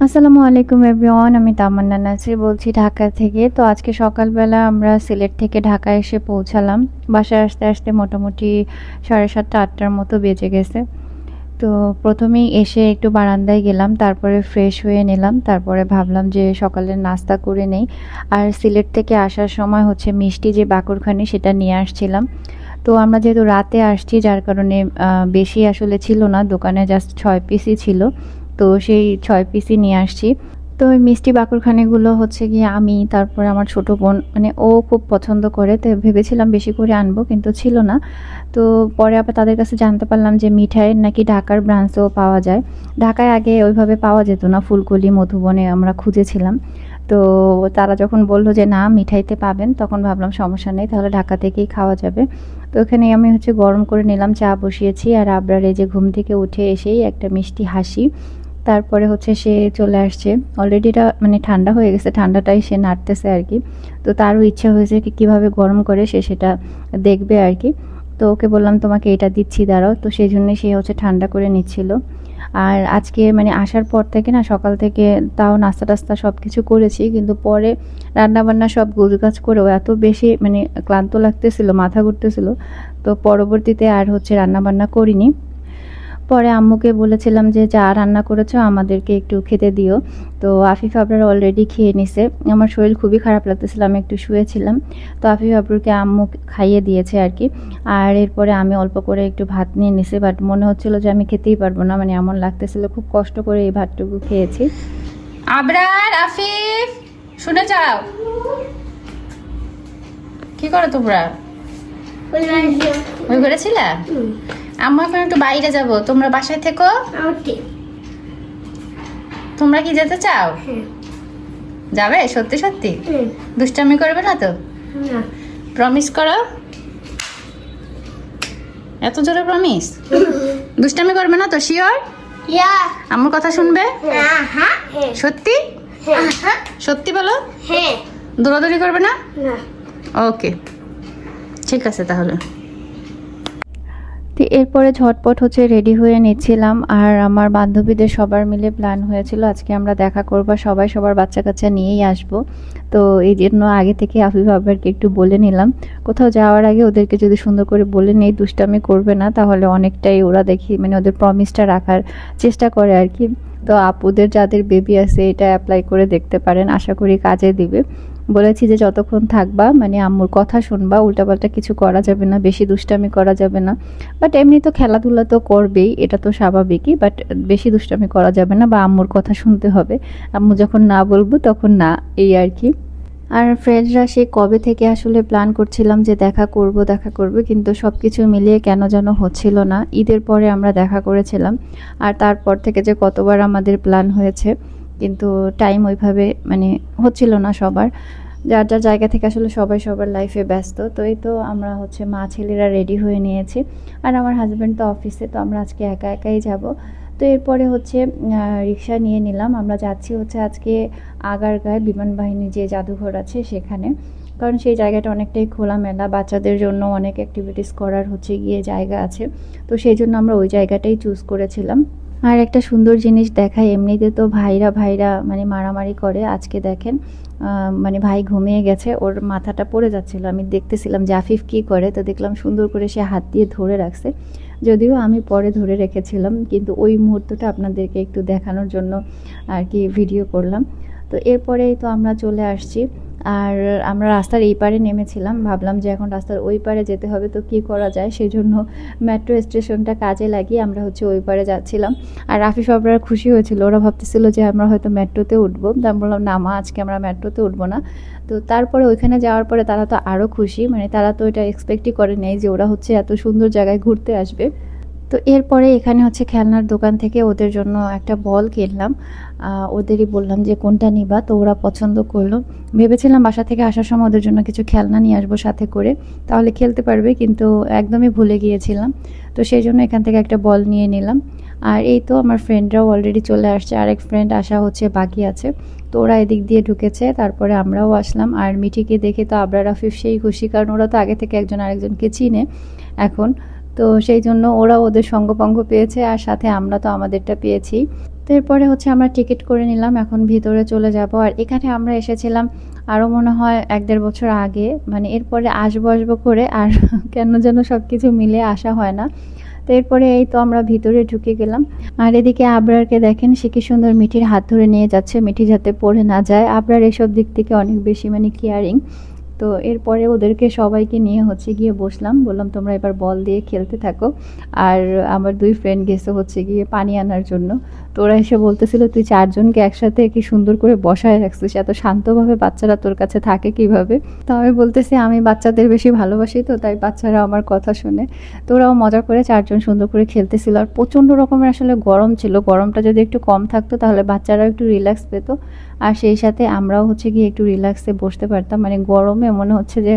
আসসালামু আলাইকুম এভরিওয়ান, আমি তামান্না নাসির বলছি ঢাকা থেকে। তো আজকে সকালবেলা আমরা সিলেট থেকে ঢাকা এসে পৌঁছালাম। বাসায় আসতে আসতে মোটামুটি 7:30-8টার মতো বেজে গেছে। তো প্রথমেই এসে একটু বারান্দায় গেলাম, তারপরে ফ্রেশ হয়ে নিলাম, তারপরে ভাবলাম যে সকালের নাস্তা করে নেই। আর সিলেট থেকে আসার সময় হচ্ছে মিষ্টি যে বাকরখানি সেটা নিয়ে আসছিলাম। তো আমরা যেহেতু রাতে আসছি যার কারণে বেশি আসলে ছিল না, দোকানে জাস্ট 6 পিসই ছিল। তো সেই 6 পিসই নিয়ে আসছি। তো ওই মিষ্টি বাকরখানিগুলো হচ্ছে গিয়ে আমি, তারপরে আমার ছোট বোন, মানে ও খুব পছন্দ করে, তো ভেবেছিলাম বেশি করে আনবো, কিন্তু ছিল না। তো পরে আবার তাদের কাছে জানতে পারলাম যে মিঠাইয়ের নাকি ঢাকার ব্রাঞ্চেও পাওয়া যায়। ঢাকায় আগে ওইভাবে পাওয়া যেত না, ফুলকলি মধুবনে আমরা খুঁজেছিলাম। তো তারা যখন বলল যে না মিঠাইতে পাবেন, তখন ভাবলাম সমস্যা নেই, তাহলে ঢাকা থেকেই খাওয়া যাবে। তো এখানে আমি হচ্ছে গরম করে নিলাম, চা বসিয়েছি। আর আবরার এই যে ঘুম থেকে উঠে এসেই একটা মিষ্টি হাসি, তারপরে হচ্ছে সে চলে আসছে। অলরেডি এটা মানে ঠান্ডা হয়ে গেছে, ঠান্ডাটাই সে নাড়তেছে আর কি। তো তারও ইচ্ছা হয়েছে কি কীভাবে গরম করে সে সেটা দেখবে আর কি। তো ওকে বললাম তোমাকে এটা দিচ্ছি দাঁড়াও, তো সেই জন্যই সে হচ্ছে ঠান্ডা করে নিচ্ছিল। আর আজকে মানে আসার পর থেকে না, সকাল থেকে তাও নাস্তা টাস্তা সব কিছু করেছি, কিন্তু পরে রান্নাবান্না সব গোছগাছ করেও এত বেশি মানে ক্লান্ত লাগতেছিল, মাথা ঘুরতেছিল। তো পরবর্তীতে আর হচ্ছে রান্নাবান্না করিনি। পরে আম্মুকে বলেছিলাম যে যা রান্না করেছো আমাদেরকে একটু খেতে দিও। তো আফিফ আবরার অলরেডি খেয়ে নিছে। আমার শরীর খুবই খারাপ লাগতেছিল, আমি একটু শুয়েছিলাম। তো আফিফ আবরুরকে আম্মু খাইয়ে দিয়েছে আর কি। আর এরপরে আমি অল্প করে একটু ভাত নিয়ে নিছি, বাট মনে হচ্ছিল যে আমি খেতেই পারবো না, মানে এমন লাগতেছিল। খুব কষ্ট করে এই ভাতটুকু খেয়েছি। আবরার, আফিফ, শুনে যাও। কি করো তোমরা? ওই করেছিল আম্মু, এখন একটু বাইরে যাব, তোমরা বাসায় থেকো। তোমরা কি যেতে চাও? যাবে সত্যি সত্যি? দুষ্টামি করবে না তো? প্রমিস করো, এত জোরে প্রমিস? দুষ্টামি করবে না তো? শিওর? আম্মুর কথা শুনবে? সত্যি সত্যি বলো, দৌড়াদৌড়ি করবে না? ওকে, ঠিক আছে তাহলে। তো এরপরে ঝটপট হচ্ছে রেডি হয়ে নিচ্ছিলাম। আর আমার বান্ধবীদের সবার মিলে প্ল্যান হয়েছিল আজকে আমরা দেখা করব, সবাই সবার বাচ্চা কাচ্চা নিয়েই আসব। তো এই জন্য আগে থেকে আফিফ আবরারকে একটু বলে নিলাম, কোথাও যাওয়ার আগে ওদেরকে যদি সুন্দর করে বলে নেই দুষ্টামি করবে না, তাহলে অনেকটাই ওরা দেখি মানে ওদের প্রমিসটা রাখার চেষ্টা করে আর কি। তো আপুদের যাদের বেবি আছে এটা অ্যাপ্লাই করে দেখতে পারেন, আশা করি কাজে দিবে। বলেছি যে যতক্ষণ থাকবা মানে আম্মুর কথা শুনবা, উল্টাপাল্টা কিছু করা যাবে না, বেশি দুষ্টামি করা যাবে না। বাট এমনি তো খেলাধুলা তো করবেই, এটা তো স্বাভাবিকই, বাট বেশি দুষ্টামি করা যাবে না, বা আম্মুর কথা শুনতে হবে। আম্মু যখন না বলবো তখন না, এই আর কি। আর ফ্রেন্ডরা সে কবে থেকে আসলে প্ল্যান করছিলাম যে দেখা করব দেখা করব, কিন্তু সব কিছু মিলিয়ে কেন যেন হচ্ছিল না। ঈদের পরে আমরা দেখা করেছিলাম, আর তারপর থেকে যে কতবার আমাদের প্ল্যান হয়েছে, কিন্তু টাইম ওইভাবে মানে হচ্ছিল না সবার। যার যার জায়গা থেকে আসলে সবাই সবার লাইফে ব্যস্ত। তো এই তো আমরা হচ্ছে মা ছেলেরা রেডি হয়ে নিয়েছি। আর আমার হাজব্যান্ড তো অফিসে, তো আমরা আজকে একা একাই যাব। তো এরপরে হচ্ছে রিক্সা নিয়ে নিলাম, আমরা যাচ্ছি হচ্ছে আজকে আগারগাঁয় বিমান বাহিনী যে জাদুঘর আছে সেখানে। কারণ সেই জায়গাটা অনেকটাই খোলামেলা, বাচ্চাদের জন্য অনেক অ্যাক্টিভিটিস করার হচ্ছে গিয়ে জায়গা আছে। তো সেই জন্য আমরা ওই জায়গাটাই চুজ করেছিলাম। আর একটা সুন্দর জিনিস দেখায়, এমনিতে তো ভাইরা ভাইরা মানে মারামারি করে, আজকে দেখেন মানে ভাই ঘুমিয়ে গেছে, ওর মাথাটা পড়ে যাচ্ছিল, আমি দেখতেছিলাম যে আফিফ কী করে, তো দেখলাম সুন্দর করে সে হাত দিয়ে ধরে রাখছে। যদিও আমি পরে ধরে রেখেছিলাম, কিন্তু ওই মুহূর্তটা আপনাদেরকে একটু দেখানোর জন্য আর কি ভিডিও করলাম। তো এরপরেই তো আমরা চলে আসছি। আর আমরা রাস্তার এই পারে নেমেছিলাম, ভাবলাম যে এখন রাস্তার ওই পারে যেতে হবে, তো কি করা যায়, সেই জন্য মেট্রো স্টেশনটা কাজে লাগিয়ে আমরা হচ্ছে ওই পারে যাচ্ছিলাম। আর আফিফ আবরার খুশি হয়েছিল, ওরা ভাবতেছিল যে আমরা হয়তো মেট্রোতে উঠবো, তা আমি বললাম না মা, আজকে আমরা মেট্রোতে উঠবো না। তো তারপরে ওইখানে যাওয়ার পরে তারা তো আরও খুশি, মানে তারা তো এটা এক্সপেক্টই করে নেই যে ওরা হচ্ছে এত সুন্দর জায়গায় ঘুরতে আসবে। তো এরপরে এখানে হচ্ছে খেলনার দোকান থেকে ওদের জন্য একটা বল কিনলাম। ওদেরই বললাম যে কোনটা নিবা, তো ওরা পছন্দ করলো। ভেবেছিলাম বাসা থেকে আসার সময় ওদের জন্য কিছু খেলনা নিয়ে আসবো সাথে করে, তাহলে খেলতে পারবে, কিন্তু একদমই ভুলে গিয়েছিলাম। তো সেই জন্য এখান থেকে একটা বল নিয়ে নিলাম। আর এই তো আমার ফ্রেন্ডরাও অলরেডি চলে আসছে, আরেক ফ্রেন্ড আসা হচ্ছে বাকি আছে। তো ওরা এদিক দিয়ে ঢুকেছে, তারপরে আমরাও আসলাম। আর মিঠিকে দেখে তো আবরার আফিফ সেই খুশি, কারণ ওরা তো আগে থেকে একজন আরেকজনকে চিনে এখন। তো সেই জন্য ওরা ওদের সঙ্গপঙ্গ পেয়েছে, আর সাথে আমরা তো আমাদেরটা পেয়েছি। তো এরপরে হচ্ছে আমরা টিকিট করে নিলাম, এখন ভিতরে চলে যাব। আর এখানে আমরা এসেছিলাম আরও মনে হয় 1-1.5 বছর আগে, মানে এরপরে আসবো করে আর কেন যেন সব কিছু মিলে আসা হয় না। তো এরপরে এই তো আমরা ভিতরে ঢুকে গেলাম। আর এদিকে আবরারকে দেখেন, সে কি সুন্দর মিঠির হাত ধরে নিয়ে যাচ্ছে, মিঠি যাতে পড়ে না যায়। আবরার এসব দিক থেকে অনেক বেশি মানে কেয়ারিং। তো এরপরে ওদেরকে সবাইকে নিয়ে হচ্ছে গিয়ে বসলাম, বললাম তোমরা এবার বল দিয়ে খেলতে থাকো। আর আমার 2 ফ্রেন্ড গেছে হচ্ছে গিয়ে পানি আনার জন্য। তো ওরা এসে বলতেছিল তুই 4 জনকে একসাথে কি সুন্দর করে বসায় রাখছিস, এত শান্তভাবে বাচ্চারা তোর কাছে থাকে কিভাবে। তো আমি বলতেছি আমি বাচ্চাদের বেশি ভালোবাসি, তো তাই বাচ্চারা আমার কথা শুনে। তো ওরাও মজা করে 4 জন সুন্দর করে খেলতেছিল। আর প্রচণ্ড রকমের আসলে গরম ছিল, গরমটা যদি একটু কম থাকতো তাহলে বাচ্চারাও একটু রিল্যাক্স পেত, আর সেই সাথে আমরাও হচ্ছে গিয়ে একটু রিল্যাক্সে বসতে পারতাম। মানে গরমে মনে হচ্ছে যে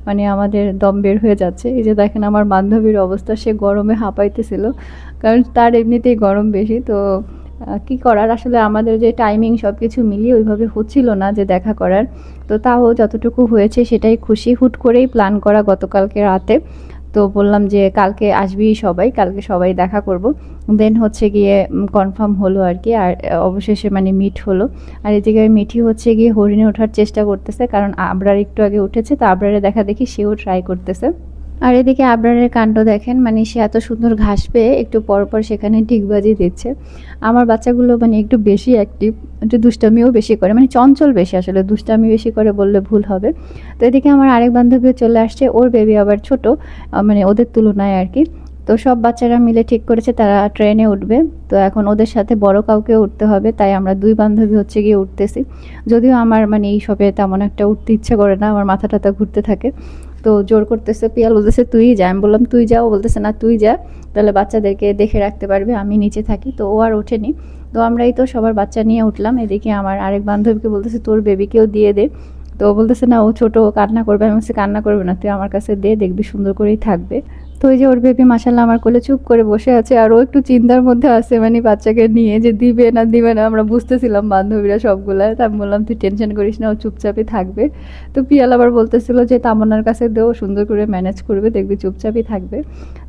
মানে আমাদের দম বের হয়ে যাচ্ছে। এই যে দেখেন আমার বান্ধবীর অবস্থা, সে গরমে হাঁপাইতেছিল, কারণ তার এমনিতেই গরম বেশি। তো কি করার, আসলে আমাদের যে টাইমিং সব কিছু মিলিয়ে ওইভাবে হচ্ছিল না যে দেখা করার। তো তাও যতটুকু হয়েছে সেটাই খুশি। হুট করেই প্ল্যান করা গতকালকে রাতে। তো বললাম যে কালকে আসবি সবাই, কালকে সবাই দেখা করব। দেন হচ্ছে গিয়ে কনফার্ম হলো আর কি। আর অবশেষে মানে মিট হলো। আর এদিকে মিঠি হচ্ছে গিয়ে হরিণে ওঠার চেষ্টা করতেছে, কারণ আবরার একটু আগে উঠেছে, তো আবরারে দেখা দেখি সেও ট্রাই করতেছে। আর এদিকে আবরারের কাণ্ড দেখেন, মানে সে এত সুন্দর ঘাস পেয়ে একটু পরপর সেখানে ঠিকবাজি দিচ্ছে। আমার বাচ্চাগুলো মানে একটু বেশি অ্যাক্টিভ, একটু দুষ্টামিও বেশি করে, মানে চঞ্চল বেশি, আসলে দুষ্টামি বেশি করে বললে ভুল হবে। তো এদিকে আমার আরেক বান্ধবীও চলে আসছে, ওর বেবি আবার ছোট, মানে ওদের তুলনায় আর কি। তো সব বাচ্চারা মিলে ঠিক করেছে তারা ট্রেনে উঠবে। তো এখন ওদের সাথে বড় কাউকে উঠতে হবে, তাই আমরা 2 বান্ধবী হচ্ছে গিয়ে উঠতেছি। যদিও আমার মানে এই সবে তেমন একটা উঠতে ইচ্ছে করে না, আমার মাথা টাথা ঘুরতে থাকে। তো জোর করতেছে, পিয়াল বলতেছে তুই যা, আমি বললাম তুই যাও, বলতেছে না তুই যা, তাহলে বাচ্চাদেরকে দেখে রাখতে পারবে, আমি নিচে থাকি। তো ও আর ওঠেনি। তো আমরাই তো সবার বাচ্চা নিয়ে উঠলাম। এদিকে আমার আরেক বান্ধবীকে বলতেছে তোর বেবিকেও দিয়ে দে। তো ও বলতেছে না ও ছোট, ও কান্না করবে। আমি বলছি কান্না করবে না, তুই আমার কাছে দে, দেখবি সুন্দর করেই থাকবে। তো ওই যে ওর বেবি মাশাআল্লাহ আমার কোলে চুপ করে বসে আছে, আর ও একটু চিন্তার মধ্যে আছে মানে বাচ্চাকে নিয়ে যে দিবে না দিবে না, আমরা বুঝতেছিলাম বান্ধবীরা সবগুলা। তা আমি বললাম তুই টেনশন করিস না, ও চুপচাপই থাকবে। তো পিয়াল আবার বলতেছিল যে তামান্নার কাছে দেও, সুন্দর করে ম্যানেজ করবে, দেখবি চুপচাপই থাকবে।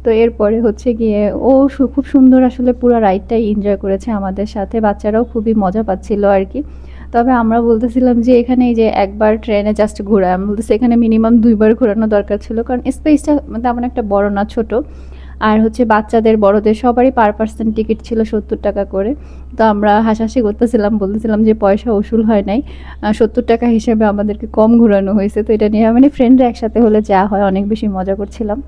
তো এরপরে হচ্ছে গিয়ে ও খুব সুন্দর আসলে পুরো রাইডটাই এনজয় করেছে আমাদের সাথে, বাচ্চারাও খুবই মজা পাচ্ছিল আর কি। তবে আমরা বলতেছিলাম যে এখানে এই যে একবার ট্রেনে জাস্ট ঘোরা, আমি বলতেছি এখানে মিনিমাম 2 বার ঘোরানো দরকার ছিল, কারণ স্পেসটা তেমন একটা বড় না, ছোট। আর হচ্ছে বাচ্চাদের বড়দের সবারই পার পার্সন টিকিট ছিল 70 টাকা করে। তো আমরা হাসাহাসি করতেছিলাম, বলতেছিলাম যে পয়সা উসুল হয় নাই, 70 টাকা হিসেবে আমাদেরকে কম ঘোরানো হয়েছে। তো এটা নিয়ে মানে ফ্রেন্ডরা একসাথে হলে যা হয়, অনেক বেশি মজা করছিলাম।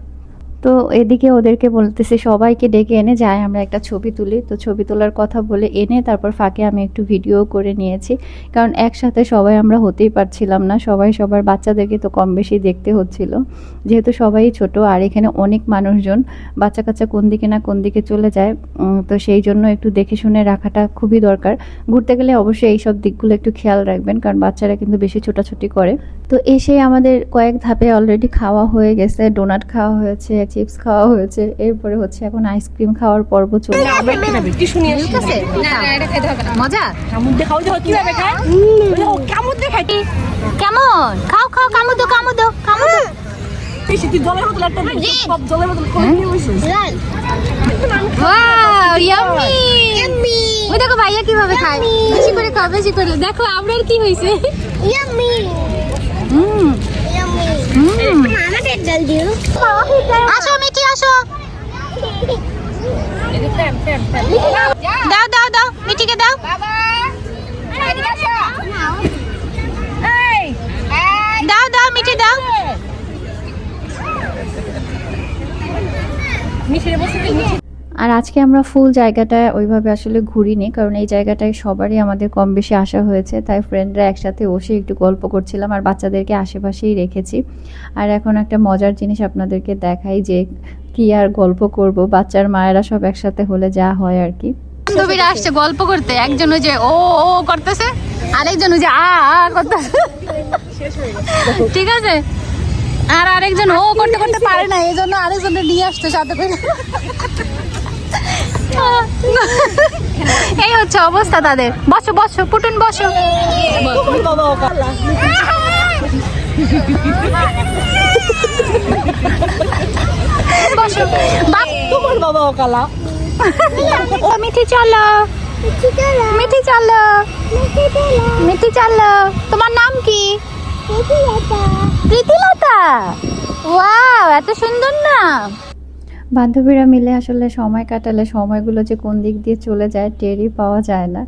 তো এদিকে ওদেরকে বলতেছি সবাইকে ডেকে এনে যাই আমরা একটা ছবি তুলি। তো ছবি তোলার কথা বলে এনে তারপর ফাঁকে আমি একটু ভিডিও করে নিয়েছি, কারণ একসাথে সবাই আমরা হতেই পারছিলাম না, সবাই সবার বাচ্চাদেরকে তো কম বেশি দেখতে হচ্ছিল, যেহেতু সবাই ছোট। আর এখানে অনেক মানুষজন, বাচ্চা কাচ্চা কোন দিকে না কোন দিকে চলে যায়। তো সেই জন্য একটু দেখে শুনে রাখাটা খুবই দরকার। ঘুরতে গেলে অবশ্যই এইসব দিকগুলো একটু খেয়াল রাখবেন, কারণ বাচ্চারা কিন্তু বেশি ছোটাছুটি করে। তো এসে আমাদের কয়েক ধাপে অলরেডি খাওয়া হয়ে গেছে, ডোনাট খাওয়া হয়েছে, চিপস খাওয়া হয়েছে, এরপরে হচ্ছে এখন আইসক্রিম খাওয়ার পর্ব চলে। মজা কেমন কেমন? খাও খাও, কামু দো কামু দো কামু দো। Wow yummy. ওই দেখো ভাইয়া কিভাবে খায়, বেশি করে খাও বেশি করে। দেখো আমরার কি হয়েছে, আসো মিঠি আসো, দাও দাও দাও মিঠিকে দাও। দাও দাও মিঠি দাও। আর আজকে আমরা ফুল জায়গাটায় ওইভাবে আসলে ঘুরিনি, কারণ এই জায়গাটায় সবারই আমাদের কম বেশি আসা হয়েছে, তাই ফ্রেন্ডরা একসাথে বসে একটু গল্প করছিলাম, আর বাচ্চাদেরকে আশেপাশেই রেখেছি। আর এখন একটা মজার জিনিস আপনাদেরকে দেখাই যে কি আর গল্প করব, বাচ্চার মায়েরা সব একসাথে হলে যা হয় আর কি। বান্ধবীরা আসছে গল্প করতে, একজন ওই যে ও ও করতেছে, আরেকজন ওই যে আ আ করতেছে, ঠিক আছে। আর আরেকজন ও করতে করতে পারে না, এই জন্য আরেকজনের নিয়ে আসছে সাথে করে। এই হচ্ছে অবস্থা তাদের। বসো বসো পুটুন বসো। বসো তোমার বাবাও কালা। ও মিঠি চলো। মিঠি চলো, মিঠি চলো। তোমার নাম কি? প্রীতিলতা। ওয়াও, এত সুন্দর নাম। বান্ধবীরা মিলে আসলে সময় কাটালে সময়গুলো যে কোন দিক দিয়ে চলে যায় টেরই পাওয়া যায় না।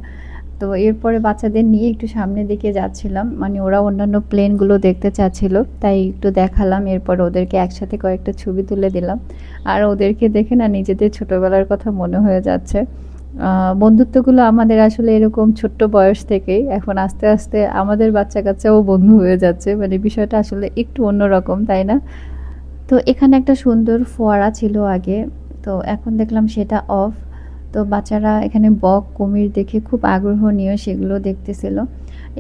তো এরপরে বাচ্চাদের নিয়ে একটু সামনের দিকে যাচ্ছিলাম, মানে ওরা অন্যান্য প্লেনগুলো দেখতে চাচ্ছিল, তাই একটু দেখালাম। এরপর ওদেরকে একসাথে কয়েকটা ছবি তুলে দিলাম। আর ওদেরকে দেখে না নিজেদের ছোটবেলার কথা মনে হয়ে যাচ্ছে। বন্ধুত্বগুলো আমাদের আসলে এরকম ছোট্ট বয়স থেকেই, এখন আস্তে আস্তে আমাদের বাচ্চা কাচ্চাও বন্ধু হয়ে যাচ্ছে, মানে বিষয়টা আসলে একটু অন্যরকম, তাই না? তো এখানে একটা সুন্দর ফোয়ারা ছিল আগে, তো এখন দেখলাম সেটা অফ। তো বাচ্চারা এখানে বক কুমির দেখে খুব আগ্রহ নিয়ে সেগুলো দেখতেছিল।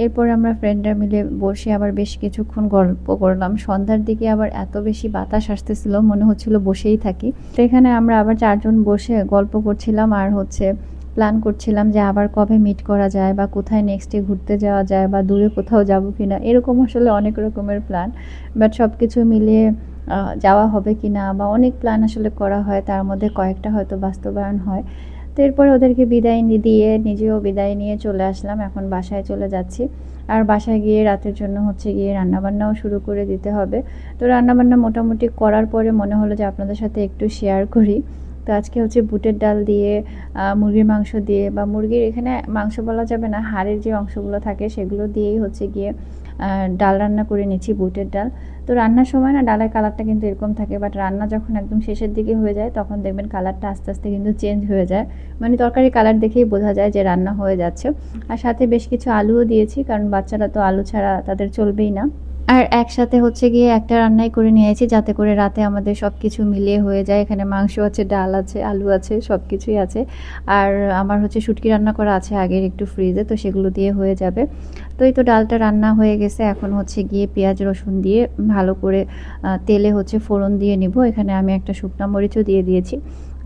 এরপর আমরা ফ্রেন্ডরা মিলে বসে আবার বেশ কিছুক্ষণ গল্প করলাম। সন্ধ্যার দিকে আবার এত বেশি বাতাস আসতেছিল, মনে হচ্ছিল বসেই থাকি। তো এখানে আমরা আবার 4 জন বসে গল্প করছিলাম আর প্ল্যান করছিলাম যে আবার কবে মিট করা যায় বা কোথায় নেক্সটে ঘুরতে যাওয়া যায় বা দূরে কোথাও যাবো কিনা, এরকম আসলে অনেক রকমের প্ল্যান। বাট সব কিছু মিলিয়ে যাওয়া হবে কিনা বা অনেক প্ল্যান আসলে করা হয়, তার মধ্যে কয়েকটা হয়তো বাস্তবায়ন হয়। তো এরপরে ওদেরকে বিদায় দিয়ে নিজেও বিদায় নিয়ে চলে আসলাম। এখন বাসায় চলে যাচ্ছি। আর বাসায় গিয়ে রাতের জন্য গিয়ে রান্নাবান্নাও শুরু করে দিতে হবে। তো রান্নাবান্না মোটামুটি করার পরে মনে হলো যে আপনাদের সাথে একটু শেয়ার করি। তো আজকে বুটের ডাল দিয়ে মুরগির মাংস দিয়ে, বা মুরগির এখানে মাংস বলা যাবে না, হাড়ের যে অংশগুলো থাকে সেগুলো দিয়েই গিয়ে ডাল রান্না করে নিচ্ছি, বুটের ডাল। তো রান্নার সময় না ডালের কালারটা কিন্তু এরকম থাকে, বাট রান্না যখন একদম শেষের দিকে হয়ে যায় তখন দেখবেন কালারটা আস্তে আস্তে কিন্তু চেঞ্জ হয়ে যায়, মানে তরকারি কালার দেখেই বোঝা যায় যে রান্না হয়ে যাচ্ছে। আর সাথে বেশ কিছু আলুও দিয়েছি, কারণ বাচ্চারা তো আলু ছাড়া তাদের চলবেই না। আর একসাথে গিয়ে একটা রান্নাই করে নিয়েছি, যাতে করে রাতে আমাদের সব কিছু মিলিয়ে হয়ে যায়। এখানে মাংস আছে, ডাল আছে, আলু আছে, সব কিছুই আছে। আর আমার শুটকি রান্না করা আছে আগের একটু ফ্রিজে, তো সেগুলো দিয়ে হয়ে যাবে। তো এই তো ডালটা রান্না হয়ে গেছে। এখন গিয়ে পেঁয়াজ রসুন দিয়ে ভালো করে তেলে ফোড়ন দিয়ে নিব। এখানে আমি একটা শুকনো মরিচও দিয়ে দিয়েছি।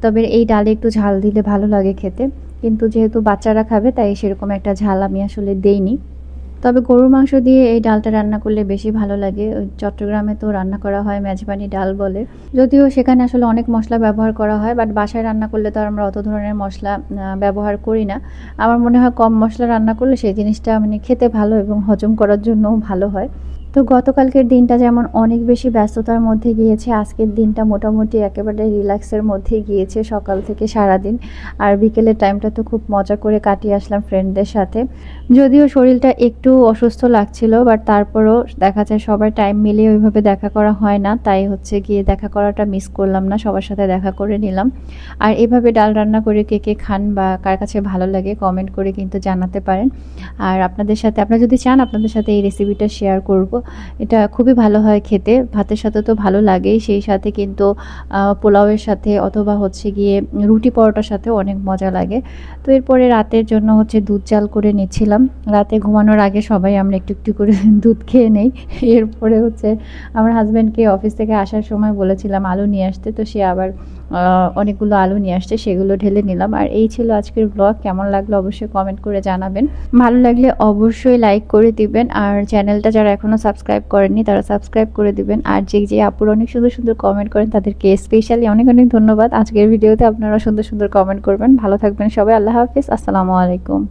তবে এই ডালে একটু ঝাল দিলে ভালো লাগে খেতে, কিন্তু যেহেতু বাচ্চারা খাবে তাই সেরকম একটা ঝাল আমি আসলে দেইনি। তবে গরুর মাংস দিয়ে এই ডালটা রান্না করলে বেশি ভালো লাগে। চট্টগ্রামে তো রান্না করা হয় মেজবানি ডাল বলে, যদিও সেখানে আসলে অনেক মশলা ব্যবহার করা হয়, বাট বাসায় রান্না করলে তো আর আমরা অত ধরনের মশলা ব্যবহার করি না। আমার মনে হয় কম মশলা রান্না করলে সেই জিনিসটা মানে খেতে ভালো এবং হজম করার জন্যও ভালো হয়। তো গতকালকের দিনটা যেমন অনেক বেশি ব্যস্ততার মধ্যে গিয়েছে, আজকের দিনটা মোটামুটি একেবারে রিল্যাক্সের মধ্যে গিয়েছে, সকাল থেকে সারাদিন। আর বিকেলের টাইমটা তো খুব মজা করে কাটিয়ে আসলাম ফ্রেন্ডদের সাথে। যদিও শরীরটা একটু অসুস্থ লাগছিল, বাট তারপরও দেখা যায় সবার টাইম মিলিয়ে ওইভাবে দেখা করা হয় না, তাই গিয়ে দেখা করাটা মিস করলাম না, সবার সাথে দেখা করে নিলাম। আর এভাবে ডাল রান্না করে কে কে খান বা কার কাছে ভালো লাগে কমেন্ট করে কিন্তু জানাতে পারেন। আর আপনাদের সাথে, আপনারা যদি চান আপনাদের সাথে এই রেসিপিটা শেয়ার করব। এটা খুবই ভালো হয় খেতে, ভাতের সাথে তো ভালো লাগেই, সেই সাথে কিন্তু পোলাওয়ের সাথে অথবা গিয়ে রুটি পরোটার সাথে অনেক মজা লাগে। তো এরপরে রাতের জন্য দুধ চাল করে নিচ্ছিলাম। রাতে ঘুমানোর আগে সবাই আমরা একটু একটু করে দুধ খেয়ে নেই। এরপরে আমার হাজব্যান্ডকে অফিস থেকে আসার সময় বলেছিলাম আলু নিয়ে আসতে, তো সে আবার অনেকগুলো আলু নিয়ে আসছে, সেগুলো ঢেলে নিলাম। আর এই ছিল আজকের ব্লগ। কেমন লাগলো অবশ্যই কমেন্ট করে জানাবেন, ভালো লাগলে অবশ্যই লাইক করে দিবেন। আর চ্যানেলটা যারা এখনও সাবস্ক্রাইব করেননি তারা সাবস্ক্রাইব করে দিবেন। আর যে আপুরা অনেক সুন্দর সুন্দর কমেন্ট করেন তাদেরকে স্পেশালি অনেক অনেক ধন্যবাদ। আজকের ভিডিওতে আপনারা সুন্দর সুন্দর কমেন্ট করবেন। ভালো থাকবেন সবাই। আল্লাহ হাফিজ, আসসালামু আলাইকুম।